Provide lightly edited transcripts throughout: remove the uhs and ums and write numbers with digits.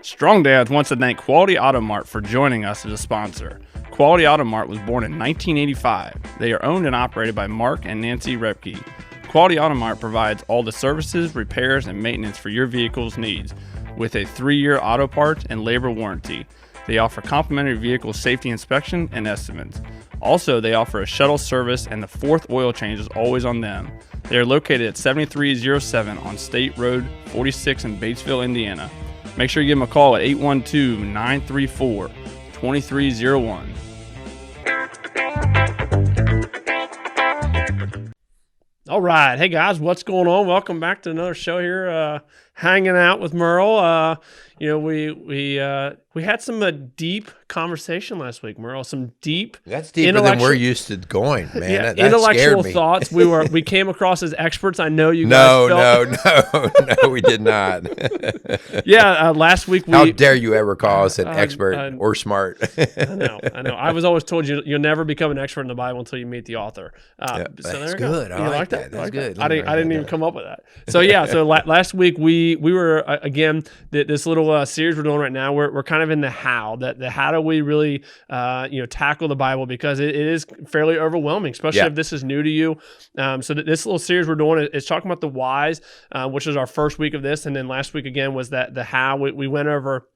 Strong Dads wants to thank Quality Auto Mart for joining us as a sponsor. Quality Auto Mart was born in 1985. They are owned and operated by Mark and Nancy Repke. Quality Auto Mart provides all the services, repairs, and maintenance for your vehicle's needs with a 3-year auto parts and labor warranty. They offer complimentary vehicle safety inspection and estimates. Also, they offer a shuttle service, and the 4th oil change is always on them. They are located at 7307 on State Road 46 in Batesville, Indiana. Make sure you give them a call at 812-934-2301. All right. Hey, guys, what's going on? Welcome back to another show here, hanging out with Merle. We had some deep conversation last week, Merle. Some deep, that's deeper than we're used to going, man. Yeah, that intellectual thoughts. We came across as experts. I know you guys. No, we did not. Yeah, last week How dare you ever call us an expert or smart? I know. I was always told you'll never become an expert in the Bible until you meet the author. That's good. I like that. That's good. I didn't even come up with that. So yeah, last week we were again this little series we're doing right now. We're kind of in the how do we really tackle the Bible, because it is fairly overwhelming, especially if this is new to you. So this little series we're doing is talking about the whys, which is our first week of this, and then last week again was the how. We went over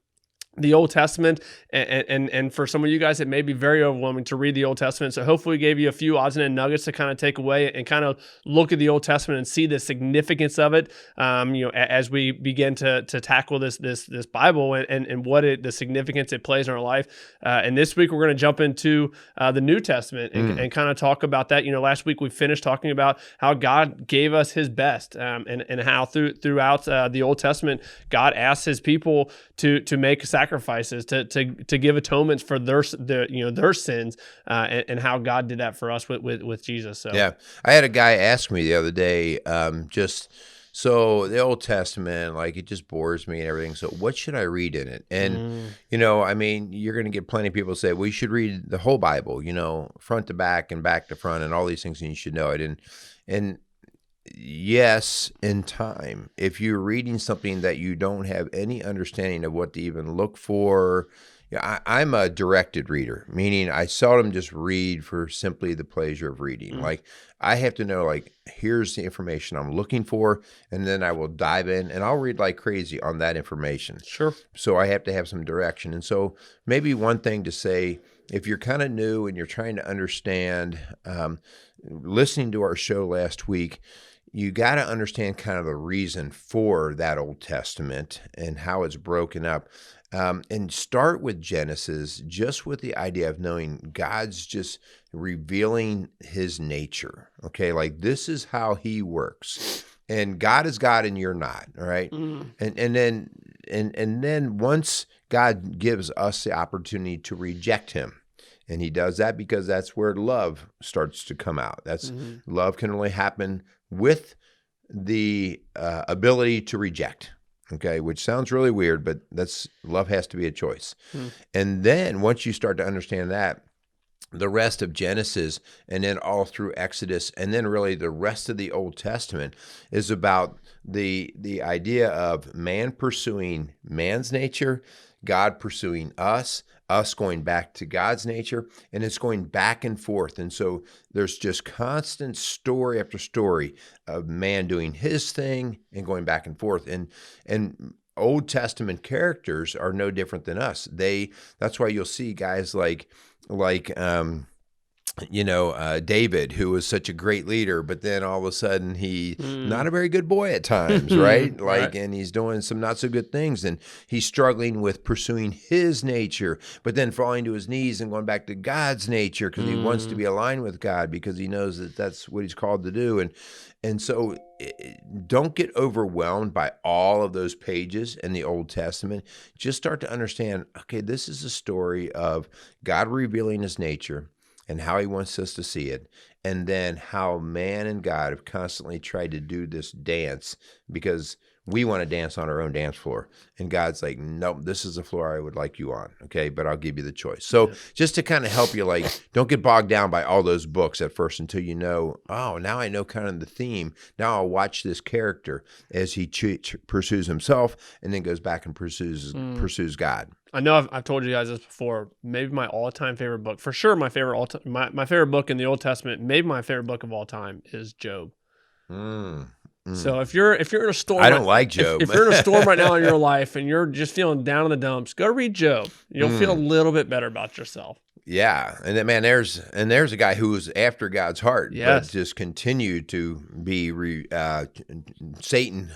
the Old Testament, and for some of you guys, it may be very overwhelming to read the Old Testament. So hopefully we gave you a few odds and nuggets to kind of take away and kind of look at the Old Testament and see the significance of it. As we begin to tackle this Bible and what the significance it plays in our life. And this week we're going to jump into the New Testament and kind of talk about that. Last week we finished talking about how God gave us His best, and how throughout the Old Testament God asked His people to make sacrifices, to give atonements for their sins, and how God did that for us with Jesus. So yeah, I had a guy ask me the other day, so the Old Testament, like, it just bores me and everything. So what should I read in it? And you're going to get plenty of people say, well, you should read the whole Bible, front to back and back to front and all these things, and you should know it. And yes, in time, if you're reading something that you don't have any understanding of what to even look for, I'm a directed reader, meaning I seldom just read for simply the pleasure of reading. Like, I have to know, like, here's the information I'm looking for, and then I will dive in and I'll read like crazy on that information. Sure. So I have to have some direction. And so maybe one thing to say, if you're kind of new and you're trying to understand, listening to our show last week, you got to understand kind of the reason for that Old Testament and how it's broken up. And start with Genesis, just with the idea of knowing God's just revealing His nature. Okay, like, this is how He works, and God is God and you're not. All right, and then once God gives us the opportunity to reject Him. And He does that because that's where love starts to come out. Love can only happen with the ability to reject. Okay, which sounds really weird, but love has to be a choice. And then once you start to understand that, the rest of Genesis and then all through Exodus and then really the rest of the Old Testament is about the idea of man pursuing man's nature, God pursuing us going back to God's nature, and it's going back and forth. And so there's just constant story after story of man doing his thing and going back and forth. And Old Testament characters are no different than us. That's why you'll see guys like David, who was such a great leader, but then all of a sudden he not a very good boy at times, right? And he's doing some not so good things, and he's struggling with pursuing his nature, but then falling to his knees and going back to God's nature because he wants to be aligned with God because he knows that that's what he's called to do. And so don't get overwhelmed by all of those pages in the Old Testament. Just start to understand, okay, this is a story of God revealing His nature and how He wants us to see it, and then how man and God have constantly tried to do this dance, because we want to dance on our own dance floor. And God's like, nope, this is the floor I would like you on. Okay, but I'll give you the choice. So just to kind of help you, like, don't get bogged down by all those books at first until you know, oh, now I know kind of the theme. Now I'll watch this character as he pursues himself and then goes back and pursues God. I know I've told you guys this before. Maybe my all-time favorite book, for sure, my favorite my favorite book in the Old Testament, maybe my favorite book of all time is Job. So if you're in a storm, I don't like Job. If you're in a storm right now in your life and you're just feeling down in the dumps, go read Job. You'll feel a little bit better about yourself. Yeah, and then, man, there's a guy who was after God's heart, Yes. but just continued to be Satan.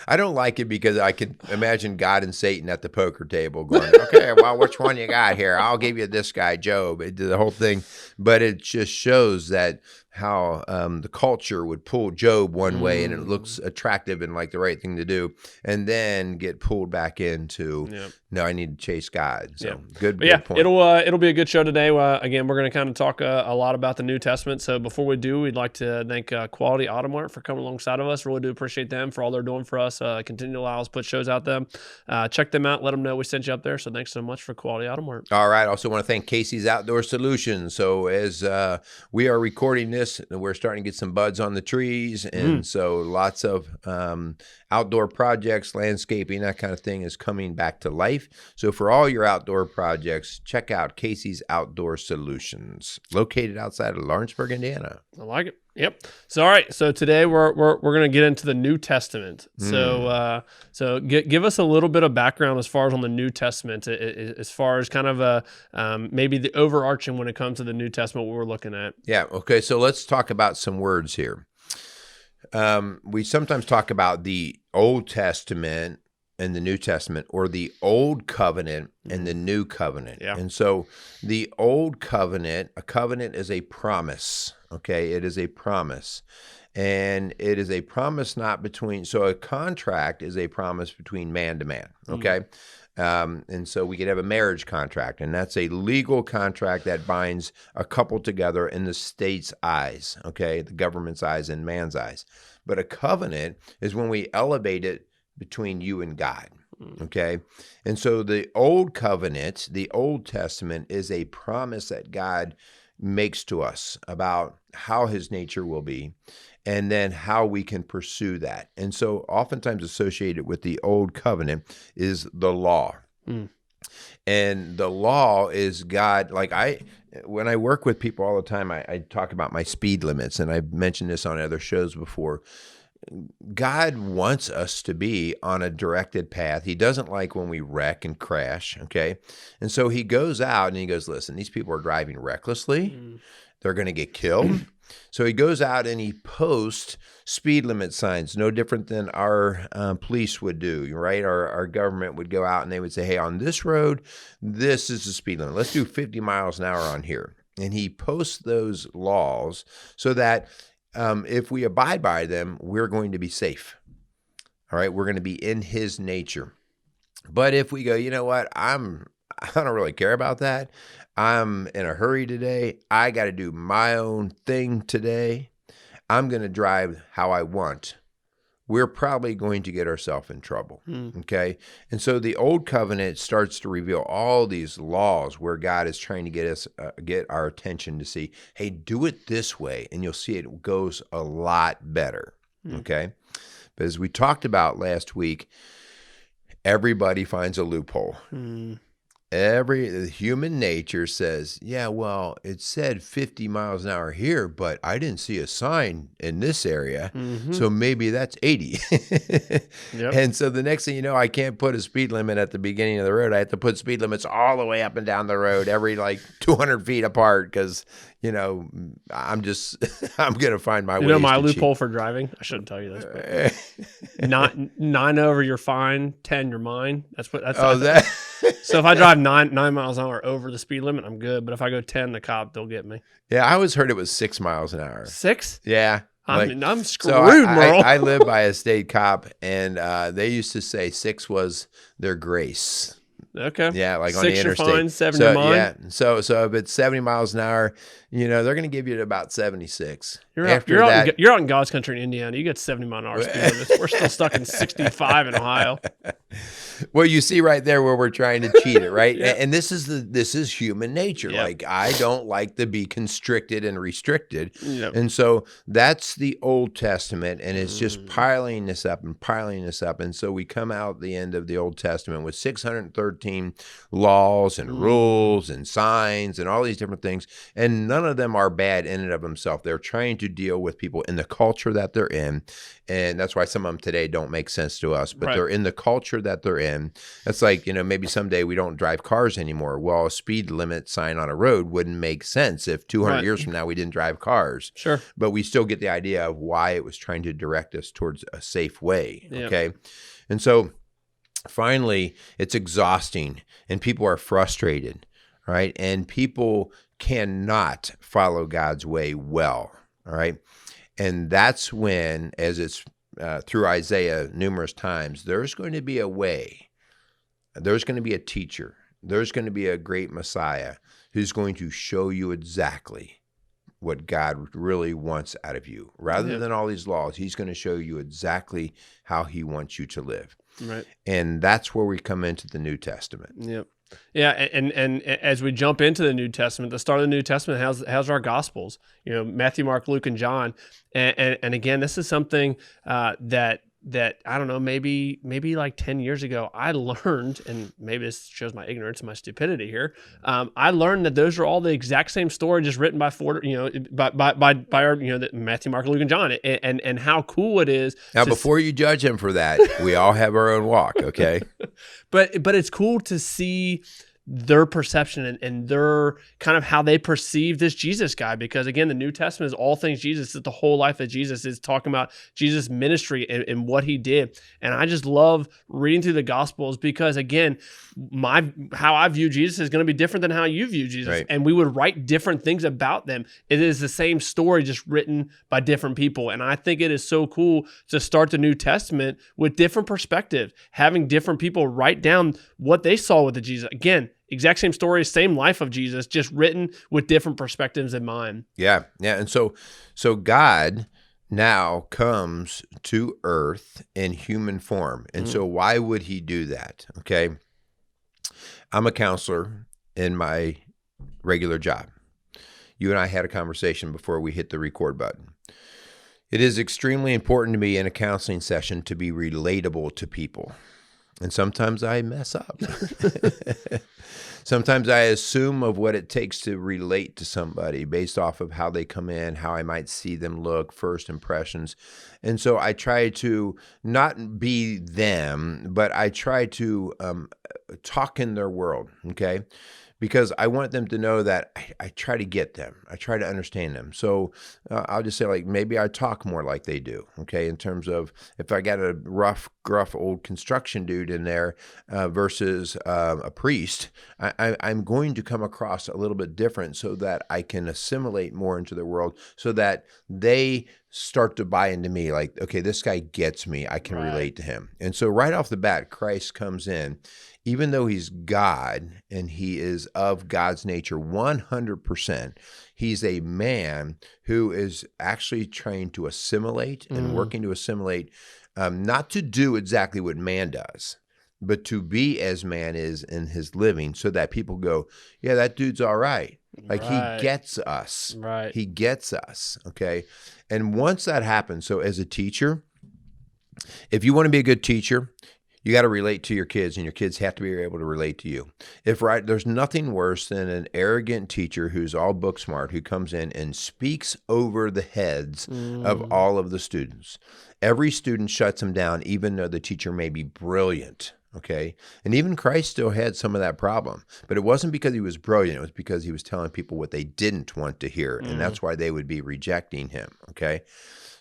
I don't like it because I can imagine God and Satan at the poker table going, okay, well, which one you got here? I'll give you this guy, Job. It did the whole thing, but it just shows that how the culture would pull Job one way and it looks attractive and like the right thing to do, and then get pulled back into, no, I need to chase God. So good point. It'll be a good show today. Again, we're going to kind of talk a lot about the New Testament. So before we do, we'd like to thank Quality Auto Mart for coming alongside of us. Really do appreciate them for all they're doing for us. Continue to allow us to put shows out there. Check them out. Let them know we sent you up there. So thanks so much for Quality Auto Mart. All right. Also want to thank Casey's Outdoor Solutions. So as we are recording this, we're starting to get some buds on the trees, and so lots of outdoor projects, landscaping, that kind of thing is coming back to life. So for all your outdoor projects, check out Casey's Outdoor Solutions, located outside of Lawrenceburg, Indiana. I like it. Yep. So all right. So today we're going to get into the New Testament. So give us a little bit of background as far as on the New Testament, as far as kind of maybe the overarching when it comes to the New Testament, what we're looking at. Yeah. Okay. So let's talk about some words here. We sometimes talk about the Old Testament and the New Testament, or the Old Covenant and the New Covenant. Yeah. And so the Old Covenant, a covenant is a promise. Okay, it is a promise. And it is a promise not between, so a contract is a promise between man to man. Okay. And so we could have a marriage contract, and that's a legal contract that binds a couple together in the state's eyes, okay, the government's eyes and man's eyes. But a covenant is when we elevate it between you and God, okay? And so the Old Covenant, the Old Testament, is a promise that God makes to us about how his nature will be, and then how we can pursue that. And so oftentimes associated with the Old Covenant is the law. And the law is God. Like when I work with people all the time, I talk about my speed limits, and I've mentioned this on other shows before. God wants us to be on a directed path. He doesn't like when we wreck and crash, okay? And so he goes out and he goes, listen, these people are driving recklessly. They're going to get killed. So he goes out and he posts speed limit signs, no different than our police would do, right? Our government would go out and they would say, hey, on this road, this is the speed limit. Let's do 50 miles an hour on here. And he posts those laws so that if we abide by them, we're going to be safe. All right, we're going to be in his nature. But if we go, you know what, I don't really care about that. I'm in a hurry today. I got to do my own thing today. I'm going to drive how I want. We're probably going to get ourselves in trouble, okay? And so the Old Covenant starts to reveal all these laws where God is trying to get us, get our attention to see, hey, do it this way, and you'll see it goes a lot better, okay? But as we talked about last week, everybody finds a loophole. Human nature says, yeah, well, it said 50 miles an hour here, but I didn't see a sign in this area, so maybe that's 80. And so the next thing you know, I can't put a speed limit at the beginning of the road. I have to put speed limits all the way up and down the road, every like 200 feet apart, because, you know, I'm going to find my way. You know my loophole for driving? I shouldn't tell you this. But 9 over, you're fine. 10, you're mine. That's what. So if I drive 9 miles an hour over the speed limit, I'm good. But if I go 10, the cop, they'll get me. Yeah, I always heard it was 6 miles an hour. 6? Yeah. I'm screwed, so Merle. I live by a state cop, and they used to say 6 was their grace. Okay. Yeah, like 6 on the interstate. You're fine, 7 you're mine. Yeah. So if it's 70 miles an hour, they're going to give you about 76. You're After out in God's country in Indiana. You get 70-mile-an-hour speed limits. We're still stuck in 65 in Ohio. Well, you see right there where we're trying to cheat it, right? Yep. And this is human nature. Yep. Like, I don't like to be constricted and restricted. Yep. And so that's the Old Testament, and it's just piling this up and piling this up. And so we come out the end of the Old Testament with 613 laws and rules and signs and all these different things. And none of them are bad in and of themselves. They're trying to deal with people in the culture that they're in. And that's why some of them today don't make sense to us, but they're in the culture that they're in. It's like, maybe someday we don't drive cars anymore. Well, a speed limit sign on a road wouldn't make sense if 200 years from now we didn't drive cars. Sure. But we still get the idea of why it was trying to direct us towards a safe way. Yep. Okay. And so finally, it's exhausting and people are frustrated, right? And people cannot follow God's way well. All right. And that's when, as it's through Isaiah numerous times, there's going to be a way. There's going to be a teacher. There's going to be a great Messiah who's going to show you exactly what God really wants out of you. Rather than all these laws, he's going to show you exactly how he wants you to live. Right. And that's where we come into the New Testament. Yep. Yeah, and as we jump into the New Testament, the start of the New Testament has our Gospels, Matthew, Mark, Luke, and John, and again, this is something that I don't know, maybe like 10 years ago, I learned, and maybe this shows my ignorance and my stupidity here. I learned that those are all the exact same story, just written by our Matthew, Mark, Luke, and John, and how cool it is. Now, before you judge him for that, we all have our own walk, okay? But it's cool to see their perception and their kind of how they perceive this Jesus guy, because again, the New Testament is all things Jesus. It's the whole life of Jesus. It's talking about Jesus' ministry and what he did. And I just love reading through the Gospels because again, how I view Jesus is going to be different than how you view Jesus. Right. And we would write different things about them. It is the same story, just written by different people. And I think it is so cool to start the New Testament with different perspectives, having different people write down what they saw with the Jesus. Again, exact same story, same life of Jesus, just written with different perspectives in mind. Yeah. And so God now comes to earth in human form. And so why would he do that? Okay. I'm a counselor in my regular job. You and I had a conversation before we hit the record button. It is extremely important to me in a counseling session to be relatable to people. And sometimes I mess up. Sometimes I assume of what it takes to relate to somebody based off of how they come in, how I might see them look, first impressions. And so I try to not be them, but I try to talk in their world, okay? Because I want them to know that I try to get them. I try to understand them. So I'll just say, like, maybe I talk more like they do, okay, in terms of if I got a rough, gruff old construction dude in there versus a priest, I'm going to come across a little bit different so that I can assimilate more into the world so that they start to buy into me. Like, okay, this guy gets me. I can relate to him. And so right off the bat, Christ comes in. Even though he's God and he is of God's nature 100%, he's a man who is actually trying to assimilate and working to assimilate, not to do exactly what man does, but to be as man is in his living so that people go, yeah, that dude's all right. Like he gets us. Right. He gets us. Okay. And once that happens, so as a teacher, if you want to be a good teacher, you got to relate to your kids, and your kids have to be able to relate to you. There's nothing worse than an arrogant teacher who's all book smart, who comes in and speaks over the heads of all of the students. Every student shuts them down, even though the teacher may be brilliant. Okay. And even Christ still had some of that problem, but it wasn't because he was brilliant. It was because he was telling people what they didn't want to hear. And that's why they would be rejecting him. Okay.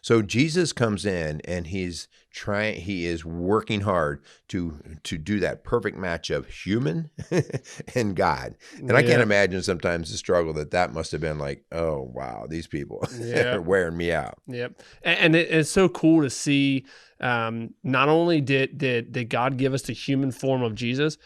So Jesus comes in and he is working hard to do that perfect match of human and God. And I can't imagine sometimes the struggle that must have been like, oh, wow, these people are wearing me out. Yep. And it's so cool to see not only did God give us the human form of Jesus,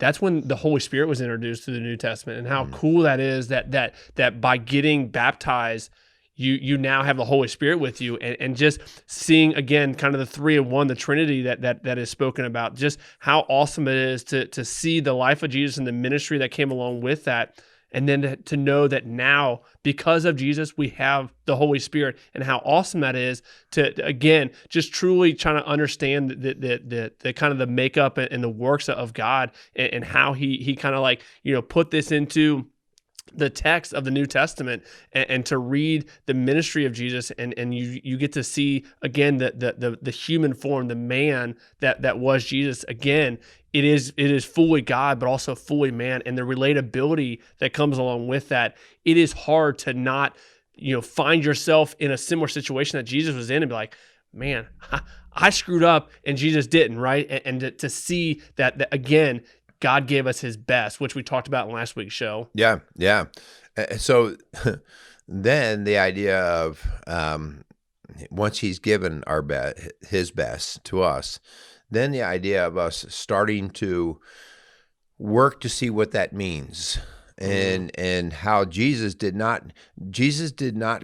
that's when the Holy Spirit was introduced to the New Testament, and how cool that is that by getting baptized, you now have the Holy Spirit with you, and just seeing again kind of the 3 in 1, the Trinity that is spoken about, just how awesome it is to see the life of Jesus and the ministry that came along with that. And then to know that now, because of Jesus, we have the Holy Spirit, and how awesome that is to again, just truly trying to understand the kind of the makeup and the works of God, and how he kind of like, put this into the text of the New Testament, and to read the ministry of Jesus, and you get to see again the human form, the man that was Jesus. Again, it is fully God, but also fully man, and the relatability that comes along with that. It is hard to not find yourself in a similar situation that Jesus was in, and be like, man, I screwed up and Jesus didn't, right? And to see that again, God gave us his best, which we talked about in last week's show. Yeah. So then the idea of once he's given his best to us, then the idea of us starting to work to see what that means. And how Jesus did not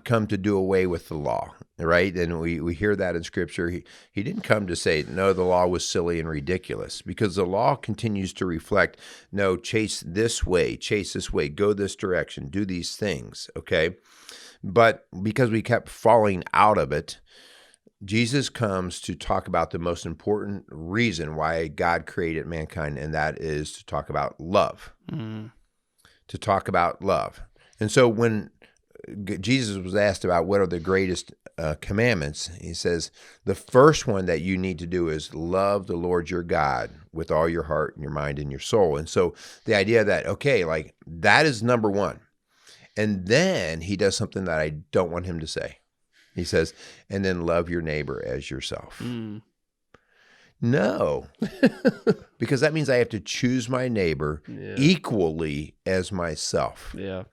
come to do away with the law, right? And we hear that in Scripture. He didn't come to say, no, the law was silly and ridiculous, because the law continues to reflect, no, chase this way, go this direction, do these things, okay? But because we kept falling out of it, Jesus comes to talk about the most important reason why God created mankind, and that is to talk about love. To talk about love. And so when Jesus was asked about what are the greatest commandments, he says, the first one that you need to do is love the Lord your God with all your heart and your mind and your soul. And so the idea that, okay, like that is number one. And then he does something that I don't want him to say. He says, and then love your neighbor as yourself. No, because that means I have to choose my neighbor equally as myself. Yeah.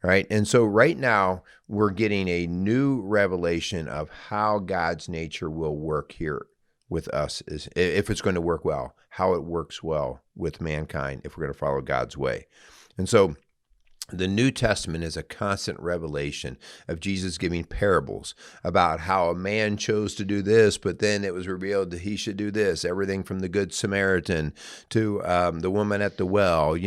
Right. And so right now we're getting a new revelation of how God's nature will work here with us, is if it's going to work well, how it works well with mankind if we're going to follow God's way. And so the New Testament is a constant revelation of Jesus giving parables about how a man chose to do this, but then it was revealed that he should do this. Everything from the Good Samaritan to the woman at the well,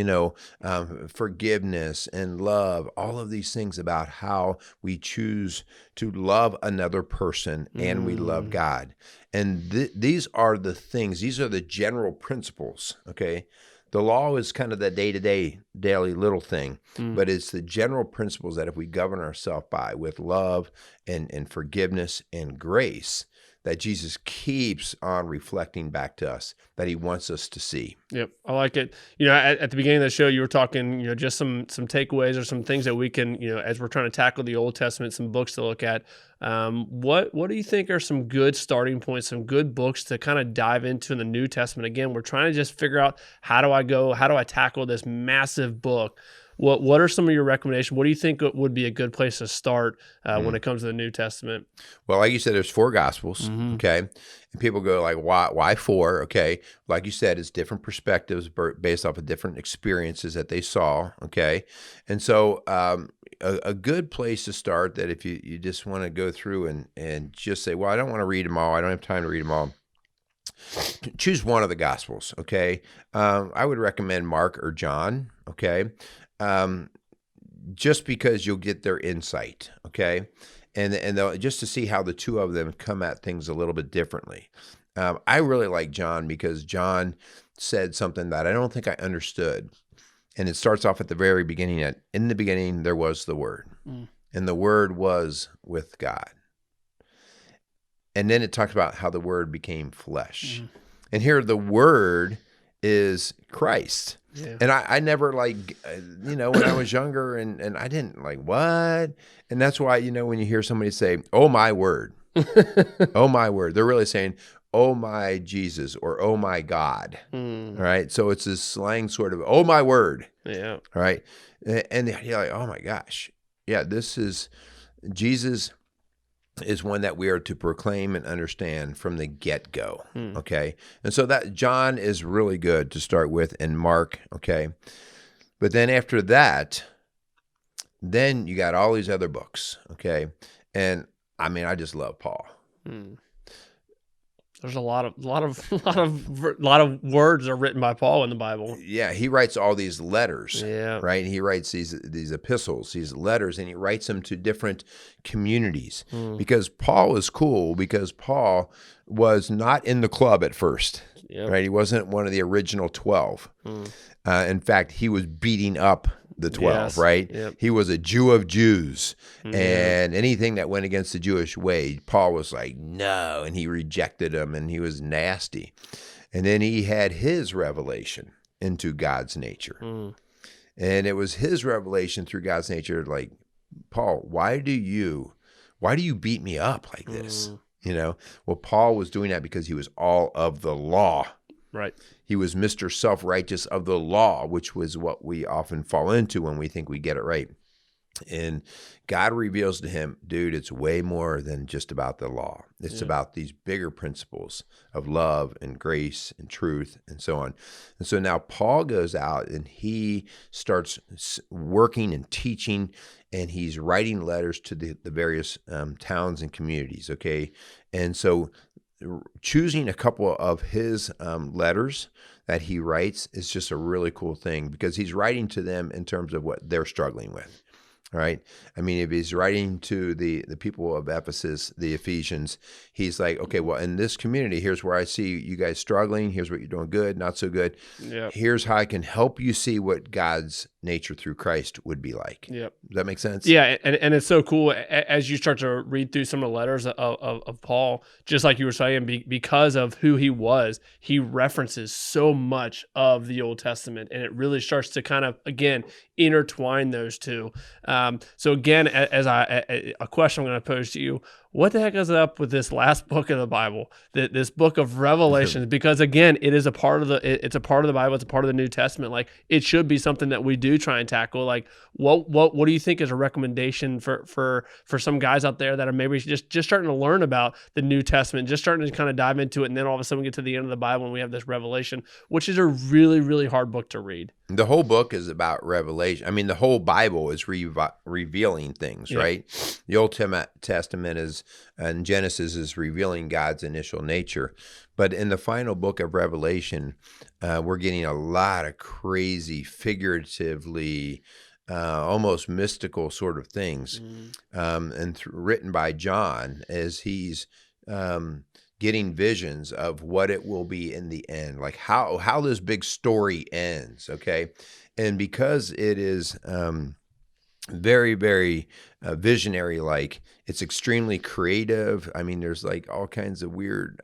forgiveness and love, all of these things about how we choose to love another person and we love God. And these are the things, these are the general principles, okay? The law is kind of the day-to-day, daily little thing, but it's the general principles that if we govern ourselves by with love and forgiveness and grace, that Jesus keeps on reflecting back to us, that he wants us to see. Yep, I like it. At the beginning of the show, you were talking, just some takeaways or some things that we can, as we're trying to tackle the Old Testament, some books to look at. What do you think are some good starting points, some good books to kind of dive into in the New Testament? Again, we're trying to just figure out how do I tackle this massive book? What are some of your recommendations? What do you think would be a good place to start when it comes to the New Testament? Well, like you said, there's 4 Gospels, okay? And people go like, why 4? Okay, like you said, it's different perspectives based off of different experiences that they saw, okay? And so a good place to start, that if you just want to go through and just say, well, I don't want to read them all, I don't have time to read them all, choose one of the Gospels, okay? I would recommend Mark or John, okay? Just because you'll get their insight, okay? And just to see how the two of them come at things a little bit differently. I really like John because John said something that I don't think I understood. And it starts off at the very beginning, in the beginning there was the Word, and the Word was with God. And then it talks about how the Word became flesh. And here the Word is Christ. Yeah. And I never when I was younger and I didn't what? And that's why, when you hear somebody say, oh my word, oh my word, they're really saying, oh my Jesus, or oh my God. All right. So it's this slang sort of, oh my word. Yeah. All right. And you're like, oh my gosh. Yeah, this is Jesus is one that we are to proclaim and understand from the get-go, okay? And so that John is really good to start with, and Mark, okay? But then after that, then you got all these other books, okay? And I mean, I just love Paul. There's a lot of words are written by Paul in the Bible. Yeah, he writes all these letters, Yeah. right? He writes these epistles, these letters, and he writes them to different communities. Because Paul is cool, because Paul was not in the club at first, right? He wasn't one of the original 12. In fact, he was beating up the 12, Yes. right? Yep. He was a Jew of Jews, and anything that went against the Jewish way, Paul was like, no, and he rejected him, and he was nasty. And then he had his revelation into God's nature. And it was his revelation through God's nature, like, Paul, why do you beat me up like this? You know, well, Paul was doing that because he was all of the law. Right. He was Mr. Self-Righteous of the law, which was what we often fall into when we think we get it right. And God reveals to him, dude, it's way more than just about the law. It's about these bigger principles of love and grace and truth and so on. And so now Paul goes out and he starts working and teaching, and he's writing letters to the various towns and communities, okay? And so choosing a couple of his letters that he writes is just a really cool thing, because he's writing to them in terms of what they're struggling with. Right? I mean, if he's writing to the people of Ephesus, the Ephesians, he's like, okay, well, in this community, here's where I see you guys struggling. Here's what you're doing good, not so good. Yep. Here's how I can help you see what God's nature through Christ would be like. Yep. Does that make sense? Yeah, and it's so cool as you start to read through some of the letters of Paul, just like you were saying, because of who he was, he references so much of the Old Testament, and it really starts to kind of, again, intertwine those two. So again, as a question I'm going to pose to you, what the heck is up with this last book of the Bible, this book of Revelations? Because again, it is a part of it's a part of the Bible. It's a part of the New Testament. Like, it should be something that we do try and tackle. Like, what do you think is a recommendation for some guys out there that are maybe just starting to learn about the New Testament, just starting to kind of dive into it, and then all of a sudden we get to the end of the Bible and we have this Revelation, which is a really, really hard book to read. The whole book is about revelation. I mean, the whole Bible is revealing things, right? The Old Testament is, and Genesis is revealing God's initial nature. But in the final book of Revelation, we're getting a lot of crazy, figuratively, almost mystical sort of things, and written by John as he's getting visions of what it will be in the end, like how this big story ends, okay? And because it is very, very visionary, like, it's extremely creative. I mean, there's like all kinds of weird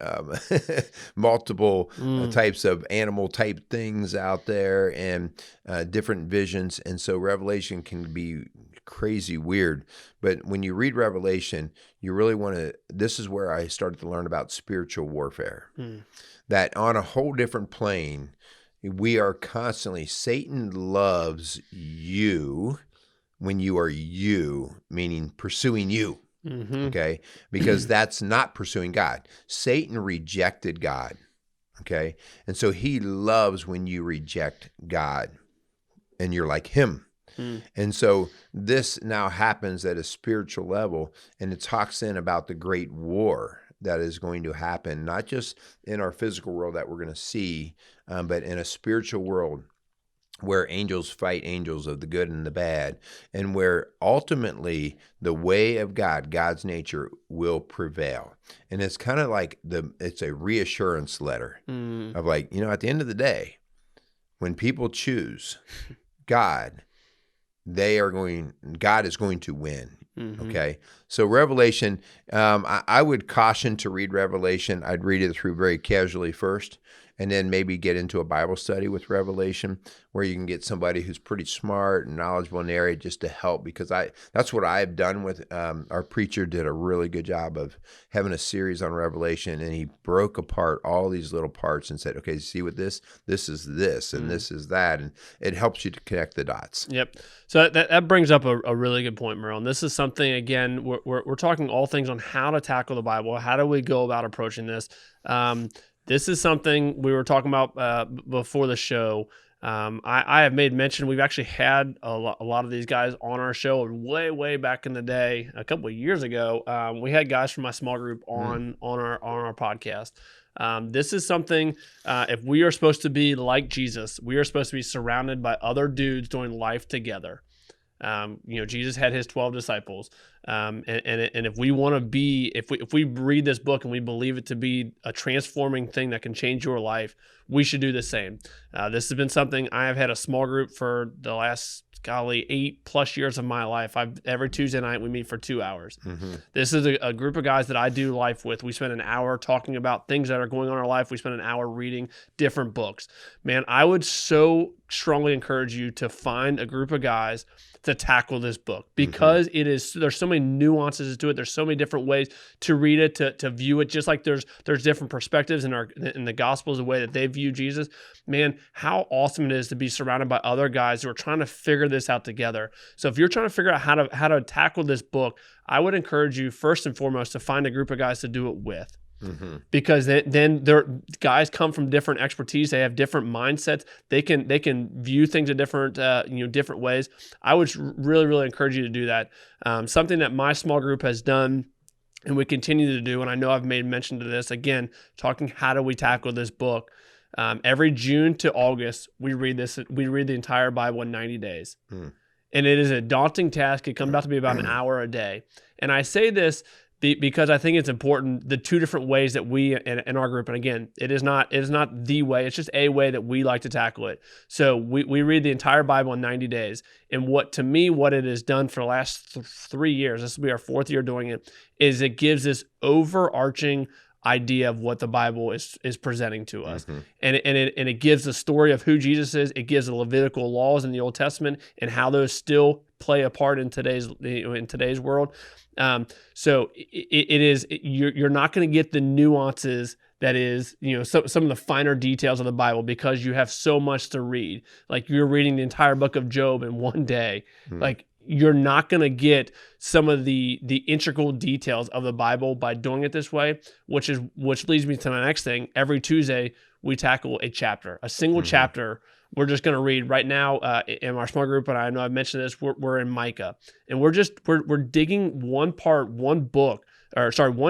multiple types of animal type things out there, and different visions. And so Revelation can be crazy weird. But when you read Revelation, you really want to, this is where I started to learn about spiritual warfare. That on a whole different plane, we are constantly, Satan loves you when you are you, meaning pursuing you. Okay? Because that's not pursuing God. Satan rejected God. Okay? And so he loves when you reject God and you're like him. And so this now happens at a spiritual level, and it talks in about the great war that is going to happen, not just in our physical world that we're going to see, but in a spiritual world where angels fight angels of the good and the bad, and where ultimately the way of God, God's nature, will prevail. And it's kind of like it's a reassurance letter of like, at the end of the day, when people choose God, God is going to win. Okay. So Revelation, I would caution to read Revelation. I'd read it through very casually first, and then maybe get into a Bible study with Revelation where you can get somebody who's pretty smart and knowledgeable in the area just to help, because that's what I've done with our preacher did a really good job of having a series on Revelation, and he broke apart all these little parts and said, okay, see what this is this, and this is that, and it helps you to connect the dots. Yep. So that brings up a really good point, Merle. And this is something, again, we're talking all things on how to tackle the Bible. How do we go about approaching this? This is something we were talking about before the show. I have made mention, we've actually had a lot of these guys on our show way back in the day, a couple of years ago. We had guys from my small group on our podcast. This is something, if we are supposed to be like Jesus, we are supposed to be surrounded by other dudes doing life together. Jesus had his 12 disciples. And if we want to be, if we read this book and we believe it to be a transforming thing that can change your life, we should do the same. This has been something I have had a small group for the last 8+ years of my life. Every Tuesday night we meet for 2 hours. This is a group of guys that I do life with. We spend an hour talking about things that are going on in our life. We spend an hour reading different books. Man, I would so strongly encourage you to find a group of guys to tackle this book, because there's so many nuances to it. There's so many different ways to read it, to view it, just like there's different perspectives in the Gospels, the way that they view Jesus. Man, how awesome it is to be surrounded by other guys who are trying to figure this out together. So if you're trying to figure out how to tackle this book, I would encourage you first and foremost to find a group of guys to do it with. Because then guys come from different expertise. They have different mindsets. They can view things in different different ways. I would really encourage you to do that. Something that my small group has done, and we continue to do, and I know I've made mention to this again, talking how do we tackle this book. Every June to August, we read the entire Bible in 90 days. And it is a daunting task. It comes out to be about an hour a day. And I say this because I think it's important, the two different ways that we in our group, and again, it is not the way, it's just a way that we like to tackle it. So we read the entire Bible in 90 days. And what it has done for the last 3 years, this will be our 4th year doing it, is it gives this overarching idea of what the Bible is presenting to us. And it gives the story of who Jesus is. It gives the Levitical laws in the Old Testament and how those still play a part in today's world. So you're not going to get the nuances that is, some of the finer details of the Bible, because you have so much to read. Like, you're reading the entire book of Job in one day. Like, you're not going to get some of the integral details of the Bible by doing it this way, which leads me to my next thing. Every Tuesday, we tackle a chapter, a single chapter. We're just going to read right now in our small group, and I know I've mentioned this, we're in Micah, and we're digging one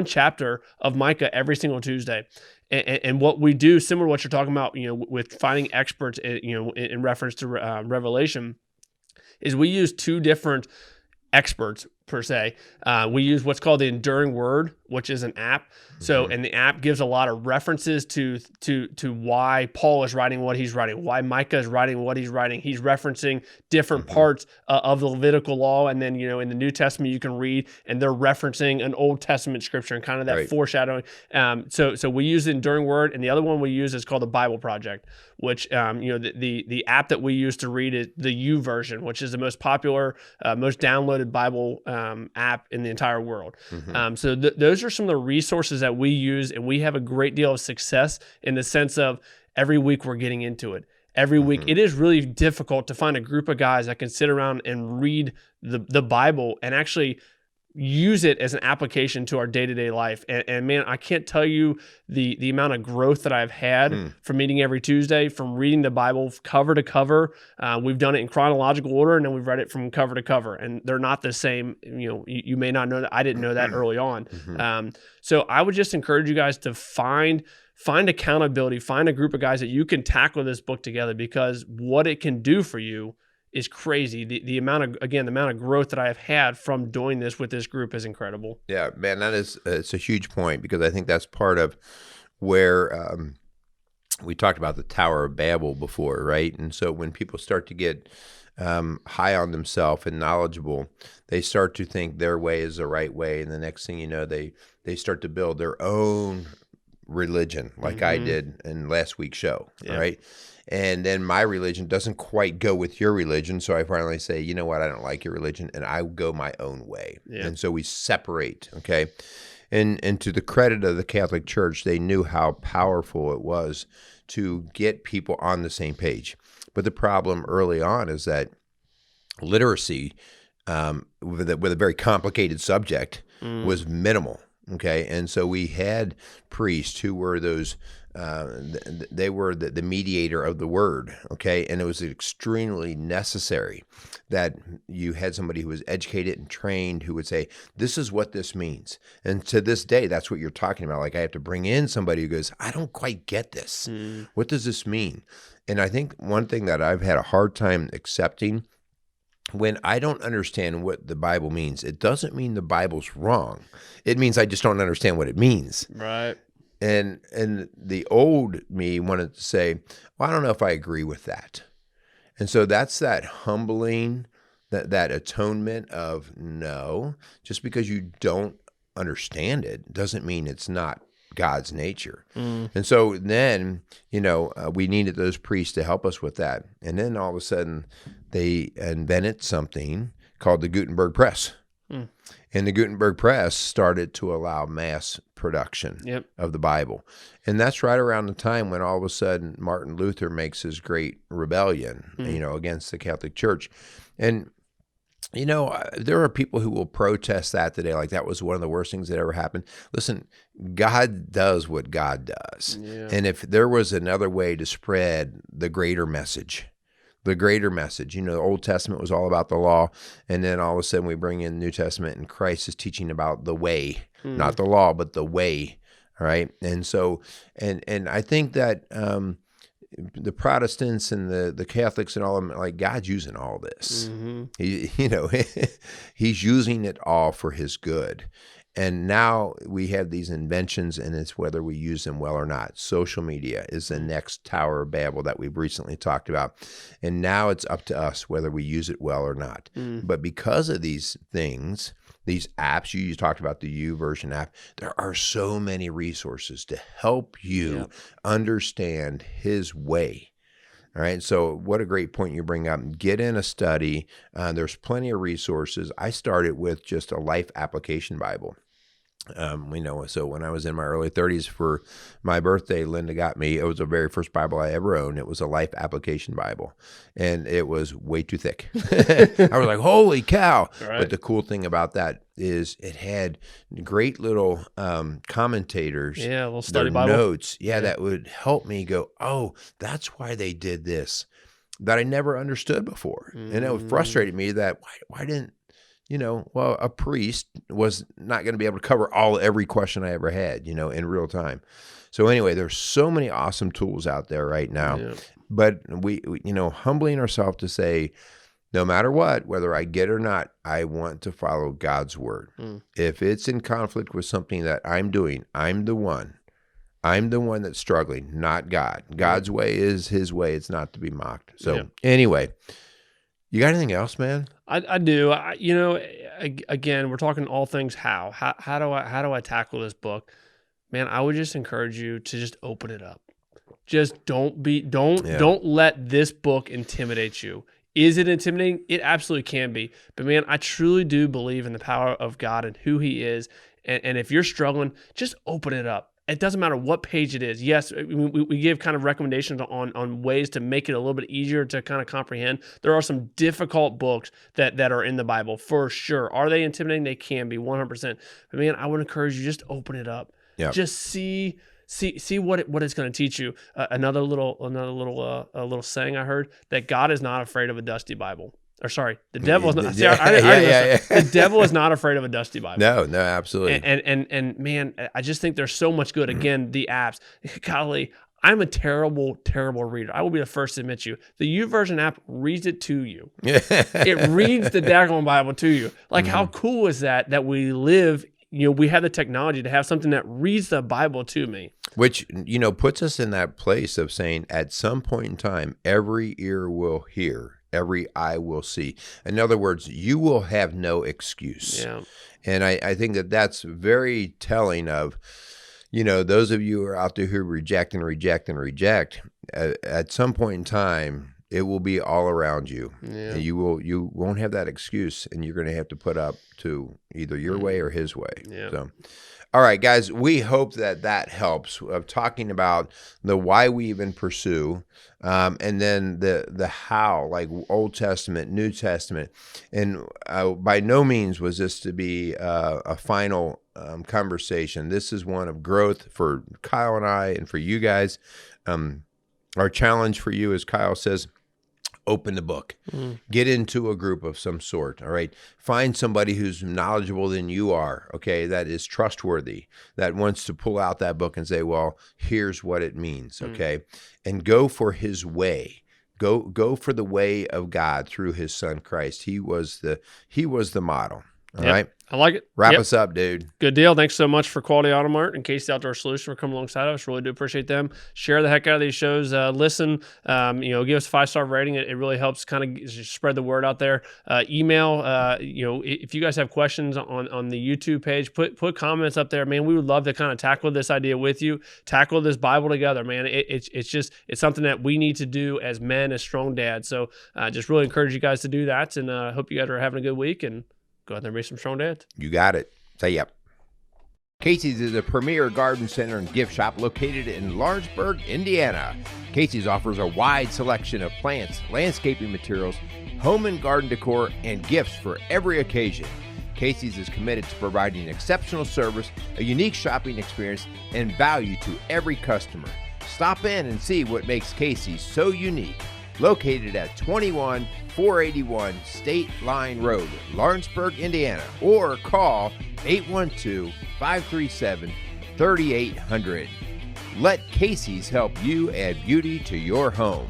chapter of Micah every single Tuesday. And what we do, similar to what you're talking about, with finding experts, in reference to Revelation, is we use two different experts per se. We use what's called the Enduring Word, which is an app. So, and the app gives a lot of references to why Paul is writing what he's writing, why Micah is writing what he's writing. He's referencing different parts of the Levitical law, and then in the New Testament you can read, and they're referencing an Old Testament scripture and kind of that foreshadowing. So we use the Enduring Word, and the other one we use is called the Bible Project, which the app that we use to read is the U version, which is the most popular, most downloaded Bible app in the entire world. So those are some of the resources that we use, and we have a great deal of success in the sense of every week we're getting into it. Every week, it is really difficult to find a group of guys that can sit around and read the Bible and actually use it as an application to our day-to-day life. And man, I can't tell you the amount of growth that I've had from meeting every Tuesday, from reading the Bible cover to cover. We've done it in chronological order, and then we've read it from cover to cover, and they're not the same. You may not know that. I didn't know that early on. So I would just encourage you guys to find accountability, find a group of guys that you can tackle this book together, because what it can do for you is crazy. The amount of growth that I have had from doing this with this group is incredible. Yeah, man, it's a huge point, because I think that's part of where we talked about the Tower of Babel before, right? And so when people start to get high on themselves and knowledgeable, they start to think their way is the right way, and the next thing you know, they start to build their own religion like I did in last week's show, Yeah. right? And then my religion doesn't quite go with your religion, so I finally say, you know what, I don't like your religion, and I go my own way. Yeah. And so we separate, okay? And to the credit of the Catholic Church, they knew how powerful it was to get people on the same page. But the problem early on is that literacy with a very complicated subject was minimal. Okay, and so we had priests who were those. They were the mediator of the word. Okay, and it was extremely necessary that you had somebody who was educated and trained who would say, "This is what this means." And to this day, that's what you're talking about. Like I have to bring in somebody who goes, "I don't quite get this. What does this mean?" And I think one thing that I've had a hard time accepting. When I don't understand what the Bible means, it doesn't mean the Bible's wrong. It means I just don't understand what it means. Right. And the old me wanted to say, well, I don't know if I agree with that. And so that's that humbling, that atonement of no, just because you don't understand it doesn't mean it's not God's nature. And so then, we needed those priests to help us with that. And then all of a sudden they invented something called the Gutenberg Press. And the Gutenberg Press started to allow mass production of the Bible. And that's right around the time when all of a sudden Martin Luther makes his great rebellion, against the Catholic Church. And there are people who will protest that today, like that was one of the worst things that ever happened. Listen, God does what God does. Yeah. And if there was another way to spread the greater message, the Old Testament was all about the law, and then all of a sudden we bring in the New Testament, and Christ is teaching about the way, not the law, but the way, all right? And so, and I think that the Protestants and the Catholics and all of them, like God's using all this. He's using it all for his good. And now we have these inventions, and it's whether we use them well or not. Social media is the next Tower of Babel that we've recently talked about. And now it's up to us whether we use it well or not. But because of these things, these apps, you talked about the YouVersion app, there are so many resources to help you understand his way. All right. So what a great point you bring up. Get in a study. There's plenty of resources. I started with just a life application Bible. So when I was in my early 30s for my birthday, Linda got me, it was the very first Bible I ever owned. It was a life application Bible, and it was way too thick. I was like, holy cow. Right. But the cool thing about that is it had great little commentators, little study Bible notes, that would help me go, oh, that's why they did this, that I never understood before. And it frustrated me that why didn't a priest was not going to be able to cover every question I ever had, in real time. So anyway, there's so many awesome tools out there right now, but we humbling ourselves to say, no matter what, whether I get it or not, I want to follow God's word. If it's in conflict with something that I'm doing, I'm the one that's struggling, not God. God's way is his way. It's not to be mocked. So anyway, you got anything else, man? I do. Again, we're talking all things how do I tackle this book? Man, I would just encourage you to just open it up. Just don't let this book intimidate you. Is it intimidating? It absolutely can be. But man, I truly do believe in the power of God and who he is. And if you're struggling, just open it up. It doesn't matter what page it is. Yes, we give kind of recommendations on ways to make it a little bit easier to kind of comprehend. There are some difficult books that are in the Bible for sure. Are they intimidating? They can be 100%. But man, I would encourage you, just open it up. Yep. Just see what it's going to teach you. Another little saying I heard, that God is not afraid of a dusty Bible. Or sorry, the devil is not. The devil is not afraid of a dusty Bible. No, absolutely. And man, I just think there's so much good. Again, the apps. Golly, I'm a terrible reader. I will be the first to admit you. The YouVersion app reads it to you. It reads the daggone Bible to you. Like, how cool is that? That we live. We have the technology to have something that reads the Bible to me. Which, puts us in that place of saying, at some point in time, every ear will hear, every eye will see. In other words, you will have no excuse. Yeah. And I think that that's very telling of, those of you who are out there who reject and reject and reject, at some point in time, it will be all around you. Yeah. You won't have that excuse, and you're going to have to put up to either your way or his way. Yeah. So, all right, guys, we hope that helps of talking about the why we even pursue, and then the how, like Old Testament, New Testament. And by no means was this to be a final conversation. This is one of growth for Kyle and I and for you guys. Our challenge for you, as Kyle says, open the book. Get into a group of some sort, all right? Find somebody who's knowledgeable than you are, okay, that is trustworthy, that wants to pull out that book and say, well, here's what it means, okay? And go for his way. Go for the way of God through his son Christ. He was the model, all right? I like it. Wrap us up, dude. Good deal. Thanks so much for Quality Auto Mart and Casey Outdoor Solution for coming alongside of us. Really do appreciate them. Share the heck out of these shows. Listen, give us a 5-star rating. It really helps kind of spread the word out there. Email, if you guys have questions on the YouTube page, put comments up there, man. We would love to kind of tackle this idea with you, tackle this Bible together, man. It's something that we need to do as men, as strong dads. So just really encourage you guys to do that, and hope you guys are having a good week, and go out there and raise some strong dads. You got it. Say yep. Casey's is a premier garden center and gift shop located in Lawrenceburg, Indiana. Casey's offers a wide selection of plants, landscaping materials, home and garden decor, and gifts for every occasion. Casey's is committed to providing exceptional service, a unique shopping experience, and value to every customer. Stop in and see what makes Casey's so unique. Located at 21481 State Line Road, Lawrenceburg, Indiana, or call 812-537-3800. Let Casey's help you add beauty to your home.